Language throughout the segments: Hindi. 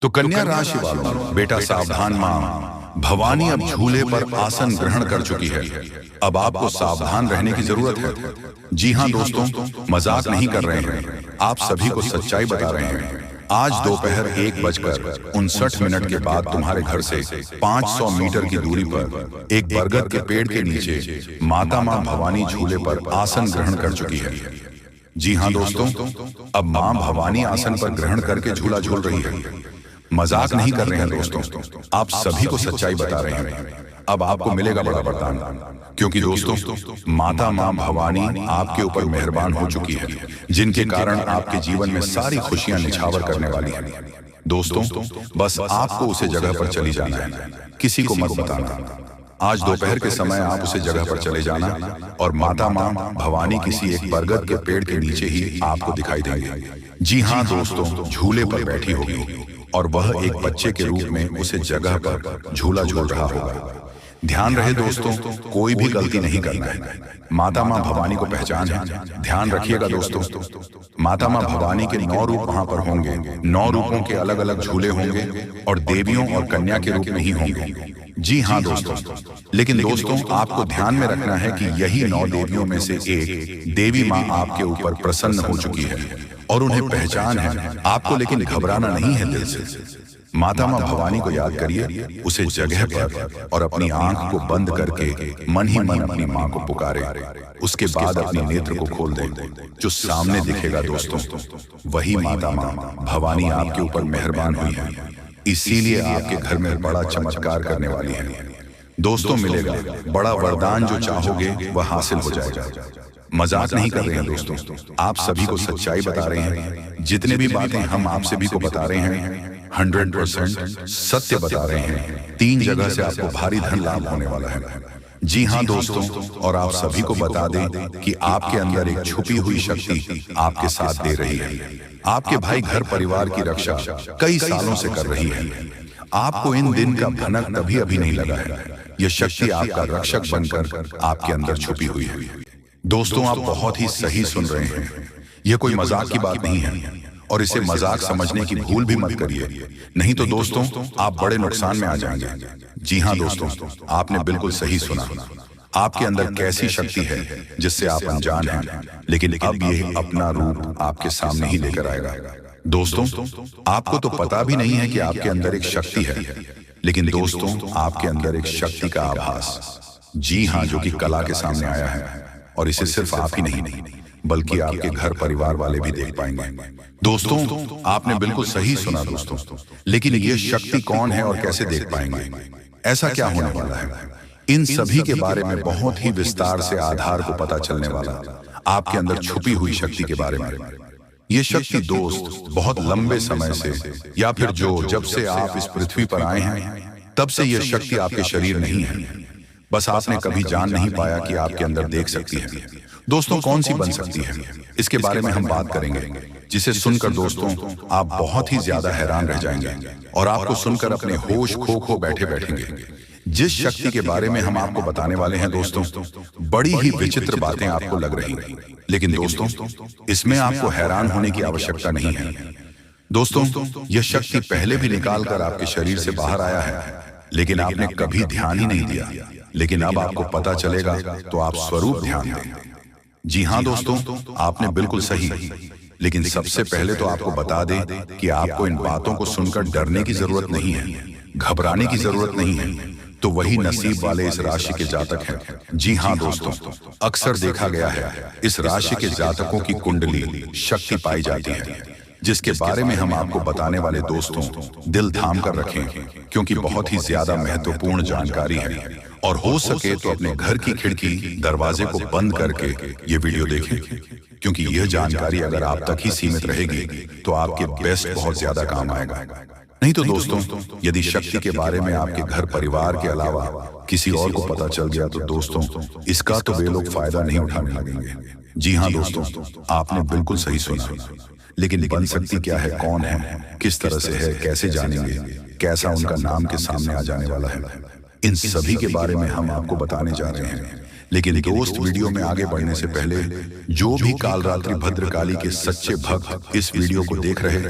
तो कन्या राशि वालों, बेटा सावधान मां भवानी अब झूले पर आसन ग्रहण कर चुकी है। अब आपको सावधान रहने की जरूरत है। जी हाँ दोस्तों, मजाक नहीं कर रहे हैं, आप सभी को सच्चाई बता रहे हैं। आज दोपहर 1:59 के बाद तुम्हारे घर से 500 मीटर की दूरी पर एक बरगद के पेड़ के नीचे माता मां भवानी झूले पर आसन ग्रहण कर चुकी है। जी हाँ दोस्तों, अब मां भवानी आसन पर ग्रहण करके झूला झूल रही है। मजाक नहीं कर रहे हैं दोस्तों, आप सभी को सच्चाई बता रहे हैं। अब आपको मिलेगा बड़ा वरदान, क्योंकि दोस्तों माता मां भवानी आपके ऊपर मेहरबान हो चुकी है, जिनके कारण आपके जीवन में सारी खुशियां निछावर करने वाली हैं। दोस्तों बस आपको उसे जगह पर चली जाना है, किसी को मत बताना। आज दोपहर के समय आप उसे जगह पर चले जाना और माता मां भवानी किसी एक बरगद के पेड़ के नीचे ही आपको दिखाई देंगे। जी हाँ दोस्तों, झूले पर बैठी होगी और वह एक बच्चे के रूप में उसे जगह पर झूला झूल रहा होगा। ध्यान रहे दोस्तों, कोई भी गलती नहीं करना है। माता मां भवानी को पहचान है, ध्यान रखिएगा दोस्तों। माता मां भवानी के 9 रूप वहां पर होंगे। 9 रूपों के अलग अलग झूले होंगे और देवियों और कन्या के रूप में ही होंगे। जी हाँ दोस्तों, लेकिन दोस्तों आपको ध्यान में रखना है कि यही 9 देवियों में से एक देवी मां आपके ऊपर प्रसन्न हो चुकी है और उन्हें पहचान है आपको, लेकिन घबराना नहीं है दिल से। माता मां भवानी को याद करिए, उसे जगह पर और अपनी आंख को बंद करके मन ही मन अपनी मां को पुकारे। उसके बाद अपने नेत्र को खोल दे। जो सामने दिखेगा दोस्तों, वही माता मां भवानी आपके ऊपर मेहरबान हुई है, इसीलिए आपके घर में बड़ा चमत्कार करने वाली है। दोस्तों मिलेगा बड़ा वरदान, जो चाहोगे वह हासिल हो जाएगा। मजाक नहीं कर रहे हैं दोस्तों, आप सभी को सच्चाई बता रहे हैं। जितने भी बातें हम आप सभी को बता रहे हैं 100% सत्य बता रहे हैं। 3 जगह से आपको भारी धन लाभ होने वाला है। जी हाँ दोस्तों, और आप सभी को बता दें कि आपके अंदर एक छुपी हुई शक्ति आपके साथ दे रही है। आपके भाई घर परिवार की रक्षा कई सालों से कर रही है। आपको इन दिन का भनक तभी अभी नहीं लगा है। यह शक्ति आपका रक्षक बनकर आपके अंदर छुपी हुई है। दोस्तों आप बहुत ही सही सुन रहे हैं, यह कोई मजाक की बात नहीं है और इसे मजाक समझने की भूल भी मत करिए, नहीं तो दोस्तों आप बड़े नुकसान में आ जाएंगे। जी हाँ दोस्तों, आपने बिल्कुल सही सुना। आपके अंदर कैसी शक्ति है जिससे आप अनजान हैं, लेकिन अब यह अपना रूप आपके सामने ही लेकर आएगा। दोस्तों आपको तो पता भी नहीं है कि आपके अंदर एक शक्ति है, लेकिन दोस्तों आपके अंदर एक शक्ति का आभास, जी हाँ, जो कि कला के सामने आया है। और इसे सिर्फ आप ही नहीं बल्कि आपके घर परिवार वाले भी देख पाएंगे। दोस्तों आपने बिल्कुल सही सुना दोस्तों, लेकिन ये शक्ति कौन है और कैसे देख पाएंगे, ऐसा क्या होने वाला है, इन सभी के बारे में बहुत ही विस्तार से आधार को पता चलने वाला आपके अंदर छुपी हुई शक्ति के बारे में। ये शक्ति दोस्त बहुत लंबे समय से, या फिर जब से आप इस पृथ्वी पर आए हैं तब से यह शक्ति आपके शरीर नहीं है, बस आपने कभी जान नहीं पाया कि आपके अंदर देख सकती है। दोस्तों कौन सी बन सकती है, इसके बारे में हम बात करेंगे, जिसे सुनकर दोस्तों आप बहुत ही ज्यादा हैरान रह जाएंगे और आपको सुनकर अपने होश खो बैठे बैठेंगे। जिस शक्ति के बारे में हम आपको बताने वाले हैं दोस्तों, बड़ी ही विचित्र बातें आपको लग रही, लेकिन दोस्तों इसमें आपको हैरान होने की आवश्यकता नहीं है। दोस्तों यह शक्ति पहले भी निकाल कर आपके शरीर से बाहर आया है, लेकिन आपने कभी ध्यान ही नहीं दिया। लेकिन अब आपको पता चलेगा तो आप स्वरूप ध्यान दें। जी हाँ दोस्तों, आपने बिल्कुल सही, लेकिन सबसे पहले तो आपको बता दें कि आपको इन बातों को सुनकर डरने की जरूरत नहीं है, घबराने की जरूरत नहीं है। तो वही नसीब वाले इस राशि के जातक हैं। जी हाँ दोस्तों, अक्सर देखा गया है इस राशि के जातकों की कुंडली शक्ति पाई जाती है, जिसके बारे में हम आपको बताने वाले दोस्तों दिल थाम कर रखें, क्योंकि बहुत ही ज्यादा महत्वपूर्ण जानकारी है। और हो सके तो अपने घर की खिड़की दरवाजे को बंद करके ये वीडियो देखें, क्योंकि यह जानकारी अगर आप तक ही सीमित रहेगी तो आपके बेस्ट बहुत ज्यादा काम आएगा। नहीं तो दोस्तों यदि शक्ति के बारे में आपके घर परिवार के अलावा किसी और को पता चल गया तो दोस्तों इसका तो वे लोग फायदा नहीं उठाने लगेंगे। जी हाँ दोस्तों, आपने बिल्कुल सही सुना, लेकिन बन सकती क्या है, कौन है, किस तरह से है, कैसे जानेंगे, कैसा उनका नाम के सामने आ जाने वाला है, इन सभी के बारे में हम आपको बताने जा रहे हैं। लेकिन दोस्त, वीडियो में आगे बढ़ने से पहले जो भी कालरात्रि भद्रकाली के सच्चे भक्त इस वीडियो को देख रहे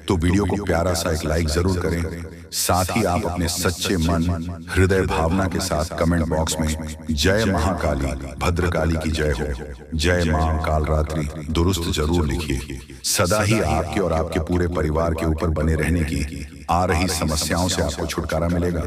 तो वीडियो को प्यारा सा एक लाइक जरूर करें। साथ ही आप अपने सच्चे मन हृदय भावना के साथ कमेंट बॉक्स में जय महाकाली भद्रकाली की जय हो, जय मां कालरात्रि दुरुस्त जरूर लिखिए। सदा ही आपके और आपके पूरे परिवार के ऊपर बने रहने की आ रही समस्याओं से आपको छुटकारा मिलेगा।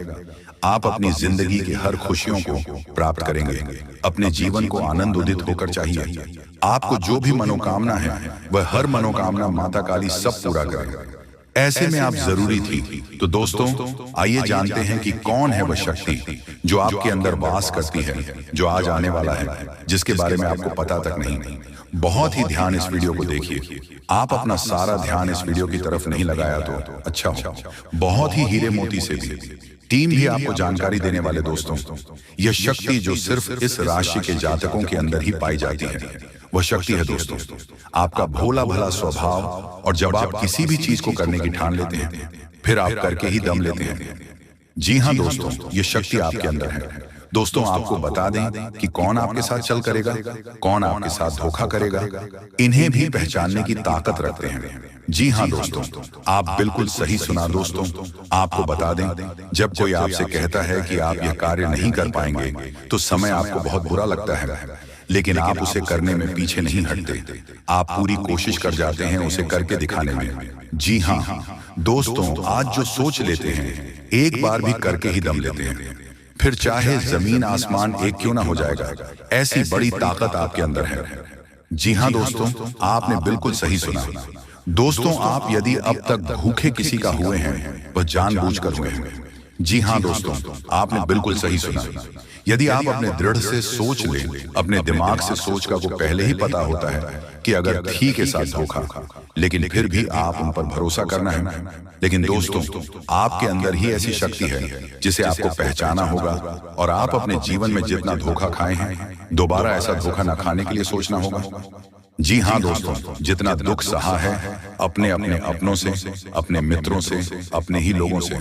आप अपनी जिंदगी की हर खुशियों को प्राप्त करेंगे। अपने जीवन को आनंद उदित होकर चाहिए। आपको जो भी मनोकामना है वह हर मनोकामना माता काली सब पूरा करें। ऐसे में आप जरूरी थी। तो दोस्तों, आइए जानते हैं कि कौन है वह शक्ति जो आपके अंदर वास करती है, जो आज आने वाला है, जिसके बारे में आपको पता तक नहीं। बहुत ही ध्यान इस वीडियो को देखिए। आप अपना सारा ध्यान इस वीडियो की तरफ नहीं लगाया तो अच्छा हो। बहुत ही हीरे मोती से भी टीम भी आपको जानकारी देने वाले दोस्तों, यह शक्ति जो सिर्फ इस राशि के जातकों के अंदर ही पाई जाती है, वह शक्ति है दोस्तों आपका भोला भला स्वभाव। और जब आप किसी भी चीज को करने की ठान लेते हैं फिर आप करके ही दम लेते हैं। जी हाँ दोस्तों, ये शक्ति आपके अंदर है। दोस्तों, आपको बता दें कि कौन आपके साथ चल करेगा, कौन आपके साथ धोखा करेगा, इन्हें भी पहचानने की ताकत रखते हैं। जी हाँ दोस्तों, आप बिल्कुल सही सुना दोस्तों। आपको बता दें, जब कोई आपसे कहता है कि आप यह कार्य नहीं कर पाएंगे तो समय आपको बहुत बुरा लगता है, लेकिन आप उसे करने में पीछे नहीं हटते। आप पूरी कोशिश कर जाते हैं उसे करके दिखाने में। जी हाँ दोस्तों, आज जो सोच लेते हैं एक बार भी करके ही दम लेते हैं, फिर चाहे जमीन आसमान एक क्यों ना हो जाएगा। ऐसी बड़ी ताकत आपके अंदर है। जी हाँ दोस्तों, आपने बिल्कुल सही सुना। दोस्तों, आप यदि अब तक भूखे किसी का हुए हैं वह जानबूझकर हुए हैं। जी हाँ दोस्तों, आपने बिल्कुल सही सुना। यदि आप अपने दृढ़ से सोच लें, अपने दिमाग से सोच का को पहले ही पता होता है कि अगर थी के साथ धोखा, लेकिन फिर भी आप उन पर भरोसा करना है। लेकिन दोस्तों, आपके अंदर ही ऐसी शक्ति है जिसे आपको पहचाना होगा और आप अपने जीवन में जितना धोखा खाए हैं दोबारा ऐसा धोखा न खाने के लिए सोचना होगा। जी हाँ दोस्तों, जितना दुख सहा है अपने अपने अपनों से, अपने मित्रों से, अपने ही लोगों से,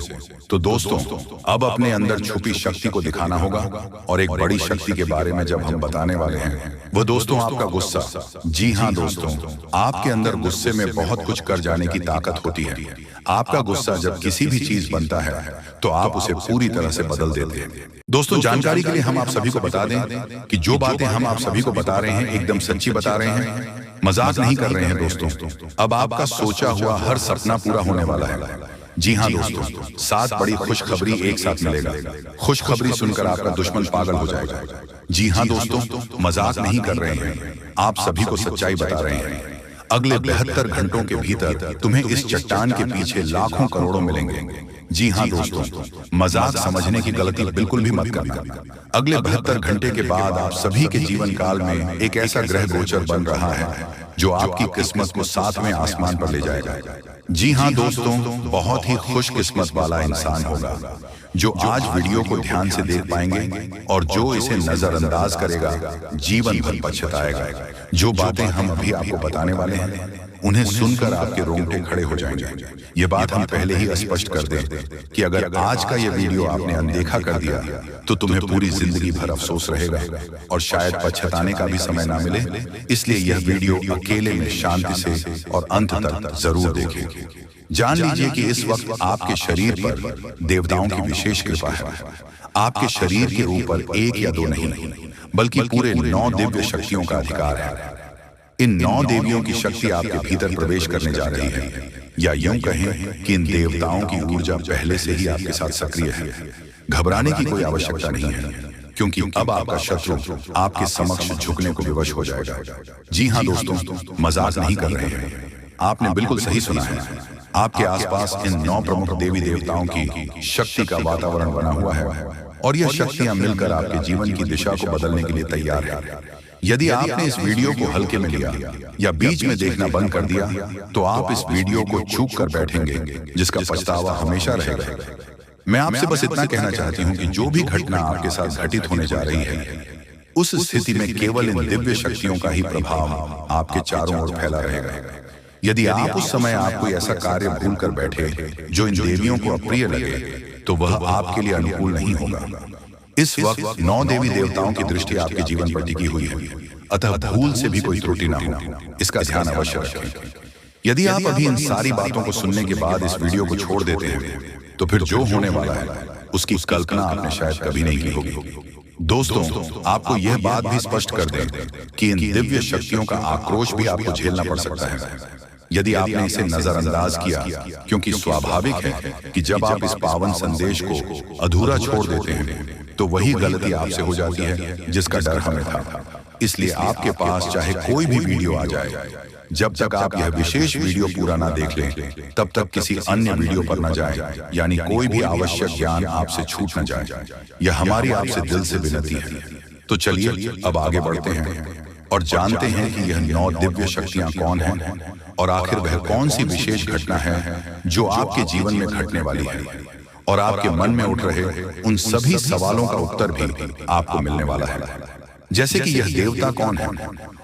तो दोस्तों अब अपने अंदर छुपी शक्ति को दिखाना होगा। और एक बड़ी शक्ति के बारे में जब हम बताने वाले हैं वो दोस्तों आपका गुस्सा। जी हाँ दोस्तों, आपके अंदर गुस्से में बहुत कुछ कर जाने की ताकत होती है। आपका गुस्सा जब किसी भी चीज बनता है तो आप उसे पूरी तरह से बदल देते हैं। दोस्तों, जानकारी के लिए हम आप सभी को बता दें कि जो बातें हम आप सभी को बता रहे हैं एकदम सच्ची बता रहे हैं, मजाक नहीं कर रहे हैं दोस्तों। अब आपका सोचा हुआ हर सपना पूरा होने वाला है। जी हाँ दोस्तों, 7 बड़ी खुशखबरी एक साथ मिलेगा। खुशखबरी सुनकर आपका दुश्मन पागल हो जाएगा। जी हाँ दोस्तों, मजाक नहीं कर रहे हैं, आप सभी को सच्चाई बता रहे हैं। अगले 72 घंटों के भीतर तुम्हें इस चट्टान के पीछे लाखों करोड़ों मिलेंगे। जी हाँ दोस्तों, मजाक समझने की गलती बिल्कुल भी मत करना। अगले 72 घंटे के बाद आप सभी के जीवन काल में एक ऐसा ग्रह गोचर बन रहा है जो आपकी किस्मत को 7वें आसमान पर ले जाएगा। जी हाँ दोस्तों, बहुत ही खुशकिस्मत वाला इंसान होगा जो आज वीडियो को ध्यान से देख पाएंगे और जो इसे नजरअंदाज करेगा जीवन भर पछताएगा। जो बातें हम अभी आपको बताने वाले हैं उन्हें सुनकर आपके रोंगटे खड़े हो जाएंगे। ये बात हम पहले ही स्पष्ट कर दें कि अगर आज का ये वीडियो आपने अनदेखा कर दिया तो तुम्हें पूरी जिंदगी भर अफसोस रहेगा और शायद पछताने का भी समय ना मिले। इसलिए यह वीडियो अकेले में शांति से और अंत तक जरूर देखें। जान लीजिए कि इस वक्त आपके शरीर पर देवताओं की विशेष कृपा है। आपके शरीर के ऊपर 1 या 2 नहीं बल्कि पूरे 9 दिव्य शक्तियों का अधिकार है। इन 9 देवियों की शक्ति आपके भीतर प्रवेश करने जा रही है, या यूं कहें कि इन देवताओं की ऊर्जा पहले से ही आपके साथ सक्रिय है। घबराने की कोई आवश्यकता नहीं है, क्योंकि अब आपका शत्रु आपके समक्ष झुकने को विवश हो जाएगा। जी हाँ दोस्तों, मजाक नहीं कर रहे हैं, आपने बिल्कुल सही सुना है। आपके आसपास इन 9 प्रमुख देवी देवताओं की शक्ति का वातावरण बना हुआ है और यह शक्तियां मिलकर आपके जीवन की दिशा को बदलने के लिए तैयार है। यदि आपने इस वीडियो को हल्के में लिया या बीच में देखना बंद कर दिया तो आप इस वीडियो को चूक कर बैठेंगे, जिसका पछतावा हमेशा रहेगा। मैं आपसे बस इतना कहना चाहती हूँ कि जो भी घटना आपके साथ घटित होने जा रही है उस स्थिति में केवल इन दिव्य शक्तियों का ही प्रभाव आपके चारों ओर फैला रहेगा। यदि आप उस समय आप कोई ऐसा कार्य भूल कर बैठे जो इन देवियों को अप्रिय लगे तो वह आपके लिए अनुकूल नहीं होगा। इस वक्त 9 देवी देवताओं की दृष्टि आपके जीवन पर टिकी हुई है, अतः भूल से भी कोई त्रुटि ना हो, इसका ध्यान अवश्य रखें। यदि आप अभी इन सारी बातों को सुनने के बाद इस वीडियो को छोड़ देते हैं तो फिर जो होने वाला है उसकी कल्पना आपने शायद कभी नहीं की होगी। दोस्तों, आपको यह बात भी स्पष्ट कर दें कि इन दिव्य शक्तियों का आक्रोश भी आपको झेलना पड़ सकता है यदि आपने इसे नजरअंदाज किया, क्योंकि स्वाभाविक है कि जब आप इस पावन संदेश को अधूरा छोड़ देते हैं तो वही गलती आपसे हो जाती है जिसका डर हमें था। इसलिए आपके पास चाहे कोई भी वीडियो आ जाए, जब तक आप यह विशेष वीडियो पूरा ना देख लें तब तक किसी अन्य वीडियो पर न जाएं, यानी कोई भी आवश्यक ज्ञान आपसे छूट न जाए। यह हमारी आपसे दिल से विनती है। तो चलिए अब आगे बढ़ते हैं और जानते हैं कि यह 9 दिव्य शक्तियां कौन हैं और आखिर वह कौन सी विशेष घटना है जो आपके जीवन में घटने वाली है और आपके मन में उठ रहे उन सभी सवालों का उत्तर भी आपको मिलने वाला है। जैसे कि यह देवता कौन है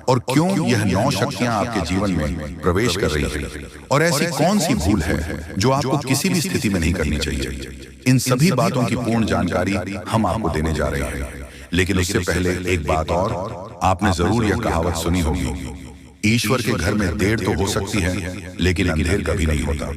और क्यों यह 9 शक्तियां आपके जीवन में प्रवेश कर रही है और ऐसी कौन सी भूल है जो आपको किसी भी स्थिति में नहीं करनी चाहिए। इन सभी बातों की पूर्ण जानकारी हम आपको देने जा रहे हैं। लेकिन उससे पहले एक बात और, आपने जरूर यह कहावत सुनी होगी, ईश्वर के घर में देर तो हो सकती है लेकिन अंधेर कभी नहीं होता।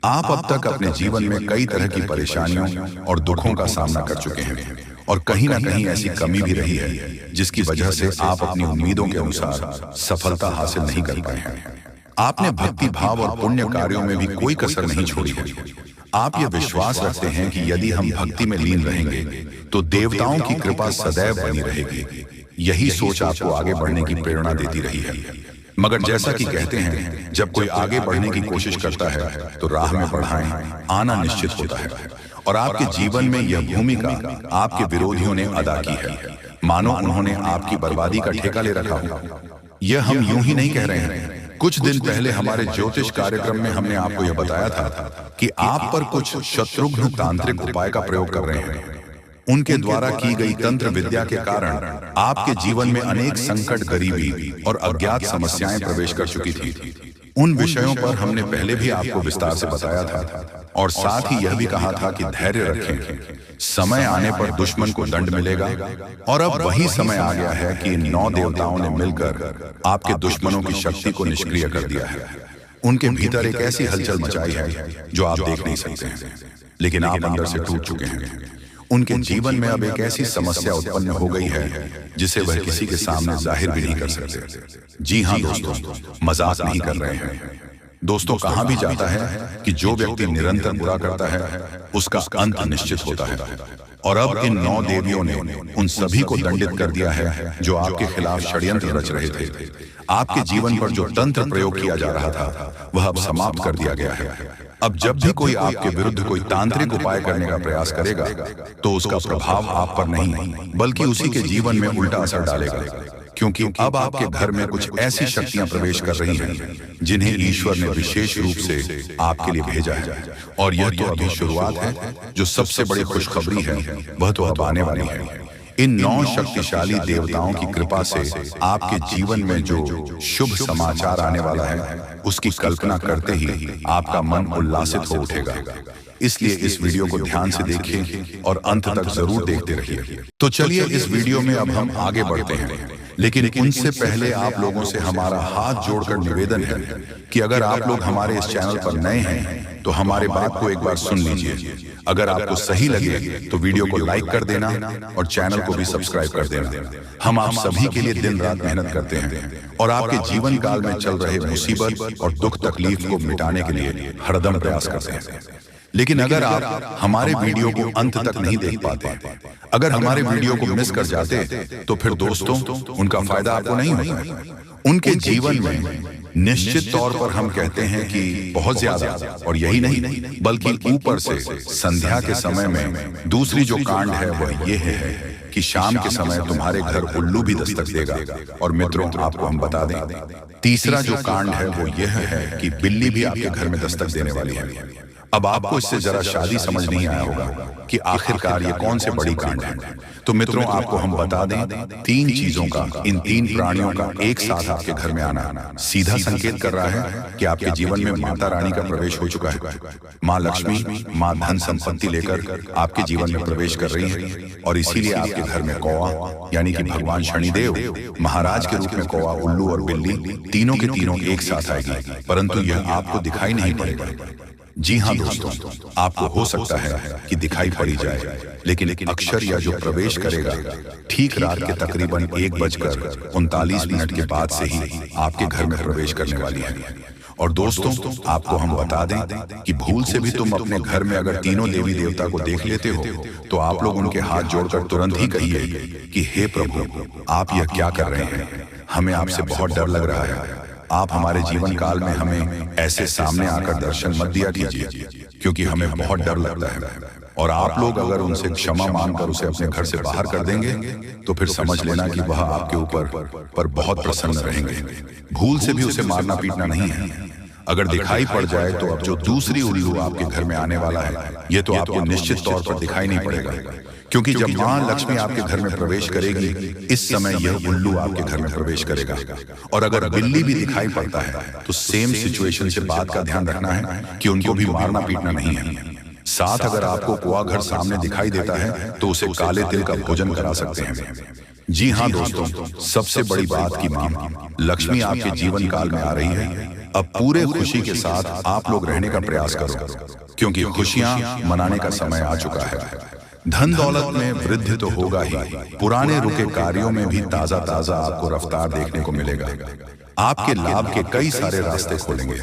आप अब तक अपने जीवन में कई तरह की परेशानियों और दुखों का सामना कर चुके हैं और कहीं ना कहीं ऐसी कमी भी रही है जिसकी वजह से आप अपनी उम्मीदों के अनुसार सफलता हासिल नहीं कर पाए हैं। आपने भक्ति भाव और पुण्य कार्यों में भी कोई कसर नहीं छोड़ी है। आप ये विश्वास रखते हैं कि यदि हम भक्ति में लीन रहेंगे तो देवताओं की कृपा सदैव बनी रहेगी। यही सोच आपको आगे बढ़ने की प्रेरणा देती रही है। मगर जैसा कि कहते हैं, जब कोई आगे बढ़ने की कोशिश करता है तो राह में बाधाएं आना निश्चित होता है और आपके जीवन में यह भूमिका आपके विरोधियों ने अदा की है, मानो उन्होंने आपकी बर्बादी का ठेका ले रखा हो। यह हम यूं ही नहीं कह रहे हैं। कुछ दिन पहले हमारे ज्योतिष कार्यक्रम में हमने आपको यह बताया था कि आप पर कुछ शत्रुघ्न तांत्रिक उपाय का प्रयोग कर रहे हैं। उनके द्वारा की गई तंत्र विद्या के कारण आपके जीवन में अनेक संकट, गरीबी और अज्ञात समस्याएं प्रवेश कर चुकी थी। उन विषयों पर हमने पहले भी आपको विस्तार से बताया था और साथ ही यह भी कहा था कि धैर्य रखें, समय आने पर दुश्मन को दंड मिलेगा। और अब वही समय आ गया है कि इन 9 देवताओं ने मिलकर आपके दुश्मनों की शक्ति को निष्क्रिय कर दिया है। उनके भीतर एक ऐसी हलचल मचाई है जो आप देख नहीं सकते हैं, लेकिन आप अंदर से टूट चुके हैं। उनके जीवन में अब एक ऐसी समस्या उत्पन्न हो गई है जिसे वह किसी के सामने जाहिर भी नहीं कर सकते। जी हाँ दोस्तों, मजाक नहीं कर रहे हैं। दोस्तों, कहा भी जाता है कि जो व्यक्ति निरंतर बुरा करता है उसका अंत निश्चित होता है। और अब इन 9 देवियों ने उन सभी को दंडित कर दिया है जो आपके खिलाफ षड्यंत्र रच रहे थे। आपके जीवन पर जो तंत्र प्रयोग किया जा रहा था वह अब समाप्त कर दिया गया है। अब जब भी कोई आपके विरुद्ध कोई तांत्रिक उपाय करने का प्रयास करेगा तो उसका प्रभाव आप पर नहीं बल्कि उसी के जीवन में उल्टा असर डालेगा, क्योंकि अब आपके घर में कुछ ऐसी शक्तियां प्रवेश कर रही हैं जिन्हें ईश्वर ने विशेष रूप से आपके लिए भेजा है। और यह तो अभी शुरुआत है। जो सबसे बड़ी खुशखबरी है वह तो अब आने वाली है। इन 9 शक्तिशाली देवताओं की कृपा से आपके जीवन में जो शुभ समाचार आने वाला है उसकी कल्पना करते ही आपका मन उल्लासित हो उठेगा। इसलिए इस वीडियो को ध्यान से देखिए और अंत तक जरूर देखते रहिए। तो चलिए इस वीडियो में अब हम आगे बढ़ते हैं, लेकिन उनसे पहले आप लोगों से हमारा हाथ जोड़कर निवेदन है कि अगर आप लोग हमारे इस चैनल पर नए हैं तो हमारे बात को एक बार सुन लीजिए। अगर आपको सही लगे तो वीडियो को लाइक कर देना और चैनल को भी सब्सक्राइब कर देना। हम आप सभी के लिए दिन रात मेहनत करते हैं और आपके जीवन काल में चल रहे मुसीबत और दुख तकलीफ को मिटाने के लिए हरदम प्रयास करते हैं। लेकिन अगर आप हमारे वीडियो को अंत तक नहीं देख पाते, अगर हमारे वीडियो को मिस कर जाते तो फिर दोस्तों उनका फायदा आपको नहीं होता। उनके जीवन में निश्चित तौर पर हम कहते हैं कि बहुत ज्यादा, और यही नहीं बल्कि ऊपर से संध्या के समय में दूसरी जो कांड है वह ये है कि शाम के समय तुम्हारे घर उल्लू भी दस्तक देगा। और मित्रों, आपको हम बता दें, तीसरा जो कांड है वो यह है कि बिल्ली भी आपके घर में दस्तक देने वाली है। अब आपको इससे जरा शादी समझ नहीं आया होगा कि आखिरकार ये कौन से बड़ी कांड है। तो मित्रों, आपको हम बता दें, 3 चीजों का, इन 3 प्राणियों का एक साथ आपके घर में आना सीधा संकेत कर रहा है कि आपके जीवन में माता रानी का प्रवेश हो चुका है। माँ लक्ष्मी, माँ धन संपत्ति लेकर आपके जीवन में प्रवेश कर रही है, और इसीलिए आपके घर में कौवा यानी कि भगवान शनिदेव महाराज के रूप में कौवा, उल्लू और बिल्ली तीनों के तीनों एक साथ आएगी, परंतु यह आपको दिखाई नहीं पड़ेगा। जी हाँ दोस्तों, आपको हो सकता है कि दिखाई पड़ी जाए, लेकिन अक्षर या जो प्रवेश करेगा ठीक रात के तकरीबन 1:39 के बाद से ही आपके घर में प्रवेश करने वाली है। और दोस्तों, आपको हम बता दें कि भूल से भी तुम अपने घर में अगर तीनों देवी देवता को देख लेते हो तो आप लोग उनके हाथ जोड़कर तुरंत ही कहिए कि हे प्रभु, आप यह क्या कर रहे हैं? हमें आपसे बहुत डर लग रहा है। आप हमारे जीवन काल में हमें ऐसे सामने आकर दर्शन मत दिया कीजिए, क्योंकि हमें बहुत डर लगता है। और आप लोग अगर उनसे क्षमा मांगकर उसे अपने घर से बाहर कर देंगे तो फिर समझ लेना कि वह आपके ऊपर बहुत प्रसन्न रहेंगे। भूल से भी उसे मारना पीटना नहीं है। अगर दिखाई पड़ जाए तो अब जो दूसरी उल्लू आपके घर में आने वाला है, ये तो आपको निश्चित तौर पर दिखाई नहीं पड़ेगा, क्योंकि जब माँ लक्ष्मी आपके घर में प्रवेश करेगी, इस समय यह उल्लू आपके घर में प्रवेश करेगा। और अगर बिल्ली भी दिखाई पड़ता है तो सेम सिचुएशन से बात का ध्यान रखना है कि उनको भी मारना पीटना नहीं है। साथ अगर आपको कुआं घर सामने दिखाई देता है तो उसे काले तिल का भोजन करा सकते हैं। जी हाँ दोस्तों, सबसे बड़ी बात की माँ लक्ष्मी आपके जीवन काल में आ रही है। अब पूरे खुशी के साथ आप लोग रहने का प्रयास करो, क्योंकि खुशियां मनाने का समय आ चुका है। धन दौलत में वृद्धि तो होगा ही, पुराने रुके कार्यों में भी ताजा ताजा आपको रफ्तार देखने को मिलेगा। आपके लाभ के कई सारे रास्ते खोलेंगे।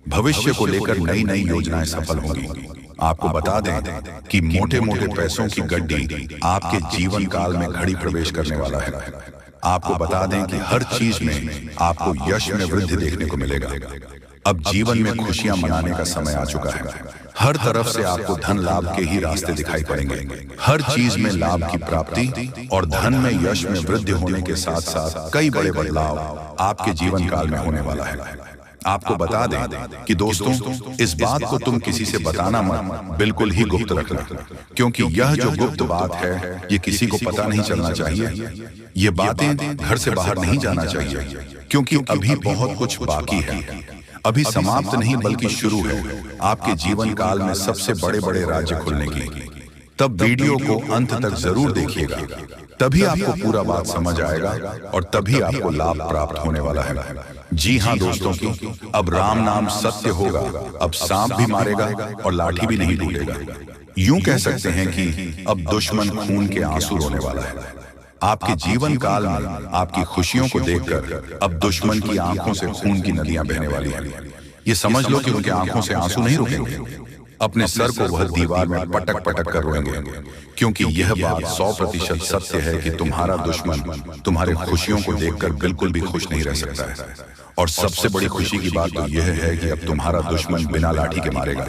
भविष्य को लेकर नई नई योजनाएं सफल होंगी। आपको बता दें कि मोटे मोटे पैसों की गड्डी आपके जीवन काल में घड़ी प्रवेश करने वाला है। आपको बता दें कि हर चीज में आपको यश में वृद्धि देखने को मिलेगा। अब जीवन में खुशियां मनाने का समय आ चुका है। हर तरफ से आपको धन लाभ के ही रास्ते दिखाई पड़ेंगे। हर चीज में लाभ की प्राप्ति और धन में यश में वृद्धि होने के साथ साथ कई बड़े बदलाव आपके जीवन काल में होने वाला है। आपको बता दें कि दोस्तों, इस बात को तुम किसी से बताना मत, बिल्कुल ही गुप्त रखना, क्योंकि यह जो गुप्त बात है ये किसी को पता नहीं चलना चाहिए। ये बातें घर से बाहर नहीं जाना चाहिए, क्योंकि अभी बहुत कुछ बाकी है। अभी समाप्त नहीं बल्कि शुरू है आपके जीवन काल में सबसे बड़े बड़े राज्य खुलने की। तब वीडियो को अंत तक जरूर देखिएगा, तभी आपको पूरा बात समझ आएगा और तभी आपको लाभ प्राप्त होने वाला है। जी हाँ दोस्तों, की अब राम नाम सत्य होगा। अब सांप भी मारेगा और लाठी भी नहीं टूटेगा। यूं कह सकते हैं कि अब दुश्मन खून के आंसू रोने वाला है। आपके जीवन काल में आपकी खुशियों को देखकर अब दुश्मन की आंखों से खून की नदियां बहने वाली हैं। ये समझ लो कि उनके आंखों से आंसू नहीं रुकेंगे। अपने सर को वह दीवार में पटक पटक कर रोएंगे, क्योंकि यह बात 100% सत्य है कि तुम्हारा दुश्मन तुम्हारे खुशियों को देखकर बिल्कुल भी खुश नहीं रह सकता है। और सबसे बड़ी खुशी की बात तो यह है कि अब तुम्हारा दुश्मन बिना लाठी के मारेगा,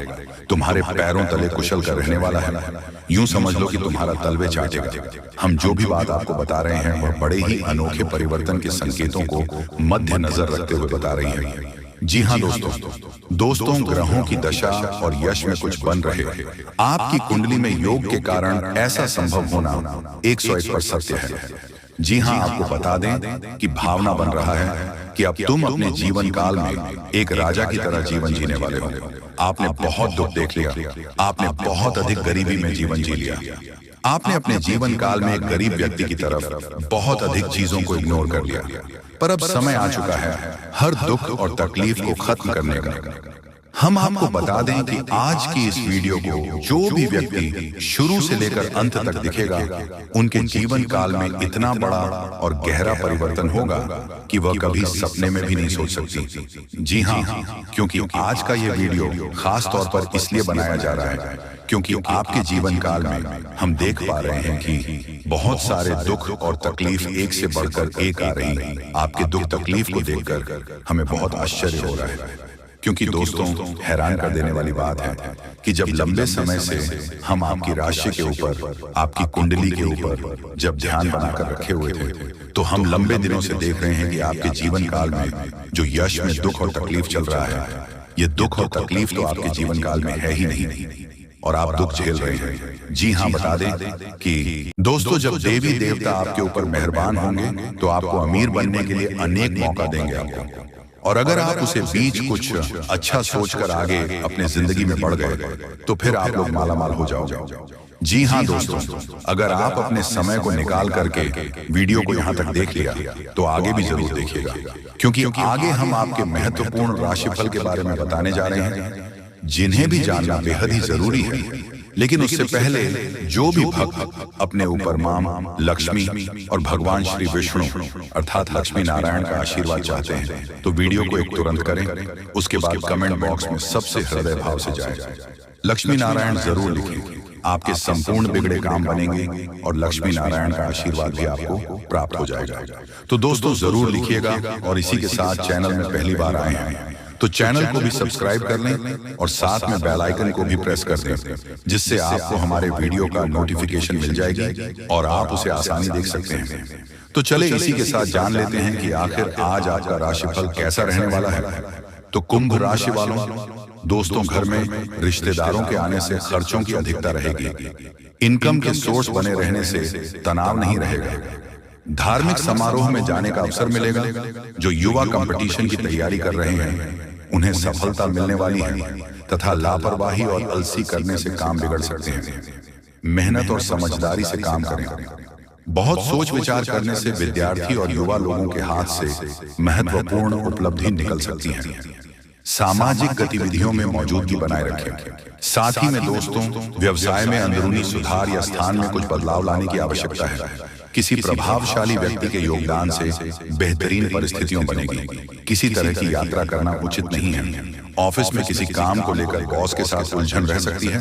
तुम्हारे पैरों तले कुशल कर रहने वाला है। यूं समझ लो कि तुम्हारा तलवे चाटेगा। हम जो भी बात आपको बता रहे हैं वह बड़े ही अनोखे परिवर्तन के संकेतों को मद्देनजर रखते हुए बता रही है। जी हाँ दोस्तों, ग्रहों की दशा और यश में कुछ बन रहे। आपकी कुंडली में योग के कारण ऐसा संभव होना 101% सत्य है। जी हाँ, आपको बता दें कि भावना बन रहा है कि अब तुम अपने जीवन काल में एक राजा की तरह जीवन जीने वाले हो। आपने बहुत दुख देख लिया, आपने बहुत अधिक गरीबी में जीवन जी लिया। आपने अपने जीवन काल में एक गरीब व्यक्ति की तरफ बहुत अधिक चीजों को इग्नोर कर लिया, पर अब समय आ चुका है हर दुख और तकलीफ को खत्म करने का। हम आपको बता दें कि आज की इस वीडियो को जो भी व्यक्ति शुरू से लेकर अंत तक दिखेगा, उनके जीवन काल में इतना बड़ा और गहरा परिवर्तन होगा कि वह कभी सपने में भी नहीं सोच सकती। जी हाँ, क्योंकि आज का यह वीडियो खास तौर पर इसलिए बनाया जा रहा है क्योंकि आपके जीवन काल में हम देख पा रहे हैं कि बहुत सारे दुख और तकलीफ एक से बढ़कर एक आ रही है। आपके दुख तकलीफ को देखकर हमें बहुत आश्चर्य हो रहा है, क्योंकि दोस्तों, हैरान कर देने वाली बात है कि जब लंबे समय से हम आपकी राशि के ऊपर, आपकी कुंडली के ऊपर जब ध्यान बनाकर रखे हुए थे, तो हम लंबे दिनों से देख रहे हैं कि आपके जीवन काल में जो यश में दुख और तकलीफ चल रहा है, ये दुख और तकलीफ तो आपके जीवन काल में है ही नहीं, और आप दुख झेल रहे हैं। जी हाँ, बता दें कि दोस्तों, जब देवी देवता आपके ऊपर मेहरबान होंगे तो आपको अमीर बनने के लिए अनेक मौका देंगे आपको। और अगर आप उसे बीच कुछ अच्छा सोचकर आगे अपने जिंदगी में बढ़ गए तो फिर आप लोग मालामाल हो जाओगे। जी हाँ दोस्तों, अगर आप अपने समय को निकाल करके वीडियो को यहाँ तक देख लिया तो आगे भी जरूर देखिएगा, क्योंकि आगे हम आपके महत्वपूर्ण राशिफल के बारे में बताने जा रहे हैं, जिन्हें भी जानना बेहद ही जरूरी है। लेकिन उससे पहले जो भी भक्त अपने ऊपर मां लक्ष्मी और भगवान श्री विष्णु अर्थात लक्ष्मी नारायण का आशीर्वाद चाहते हैं तो वीडियो को एक तुरंत करें, उसके बाद कमेंट बॉक्स में सबसे हृदय भाव से जाए लक्ष्मी नारायण जरूर लिखें। आपके संपूर्ण बिगड़े काम बनेंगे और लक्ष्मी नारायण का आशीर्वाद भी आपको प्राप्त हो जाएगा। तो दोस्तों जरूर लिखिएगा, और इसी के साथ चैनल में पहली बार आए हैं तो चैनल को भी सब्सक्राइब कर लें और साथ में बेल आइकन को भी प्रेस कर दें, जिससे आपको हमारे वीडियो का नोटिफिकेशन मिल जाएगी और आप उसे आसानी देख सकते हैं। तो चले इसी के साथ जान लेते हैं कि आखिर आज आपका राशिफल कैसा रहने वाला है। तो कुंभ राशि वालों, दोस्तों घर में रिश्तेदारों के आने से खर्चों की अधिकता रहेगी। इनकम के सोर्स बने रहने से तनाव नहीं रहेगा। धार्मिक समारोह में जाने का अवसर मिलेगा। जो युवा कंपटीशन की तैयारी कर रहे हैं उन्हें सफलता मिलने वाली है, तथा लापरवाही और अलसी करने से काम बिगड़ सकते हैं। मेहनत और समझदारी से काम करें। बहुत सोच विचार करने से विद्यार्थी और युवा लोगों के हाथ से महत्वपूर्ण उपलब्धि निकल सकती है। सामाजिक गतिविधियों में मौजूदगी बनाए रखें। साथ ही में दोस्तों, व्यवसाय में अंदरूनी सुधार या स्थान में कुछ बदलाव लाने की आवश्यकता है। किसी प्रभावशाली व्यक्ति के योगदान से बेहतरीन परिस्थितियों बनेगी। किसी तरह की यात्रा करना उचित नहीं है। ऑफिस में किसी काम को लेकर बॉस के साथ उलझन रह सकती है।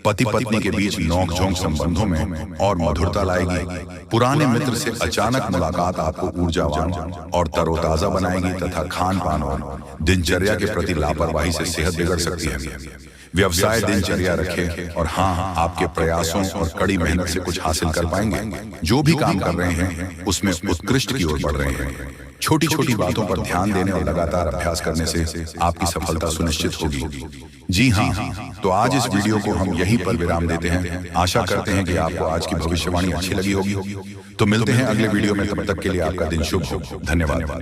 पति पत्नी के बीच नोकझोंक संबंधों में और मधुरता लाएगी। पुराने मित्र से अचानक मुलाकात आपको ऊर्जावान और तरोताजा बनाएगी, तथा खान पान और दिनचर्या के प्रति लापरवाही से सेहत बिगड़ सकती है। व्यवसाय दिनचर्या रखें, और हाँ, आपके प्रयासों और कड़ी मेहनत से कुछ हासिल कर पाएंगे। जो भी काम कर रहे हैं उसमें उत्कृष्ट की ओर बढ़ रहे हैं। छोटी छोटी बातों पर ध्यान देने और लगातार अभ्यास करने से आपकी सफलता सुनिश्चित होगी। जी हाँ, तो आज इस वीडियो को हम यहीं पर विराम देते हैं। आशा करते हैं कि आपको आज की भविष्यवाणी अच्छी लगी होगी। तो मिलते हैं अगले वीडियो में, तब तक के लिए आपका दिन शुभ हो। धन्यवाद।